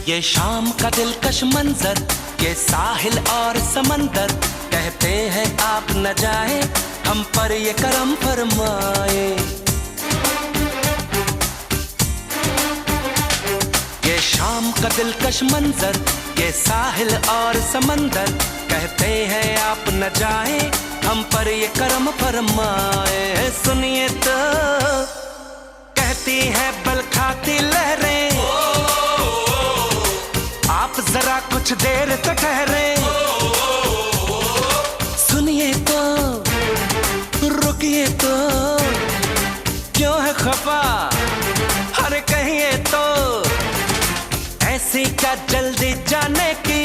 ये शाम का दिलकश मंजर, ये साहिल और समंदर, कहते हैं आप न जाए, हम पर ये करम फरमाए। ये शाम का दिलकश मंजर, ये साहिल और समंदर, कहते हैं आप न जाए, हम पर ये करम फरमाए। सुनिए तो कहती है बल खाती लहरें, आप जरा कुछ देर तो ठहरे। सुनिए तो रुकिए तो, क्यों है खफा, अरे कहिए तो, ऐसी क्या जल्दी जाने की,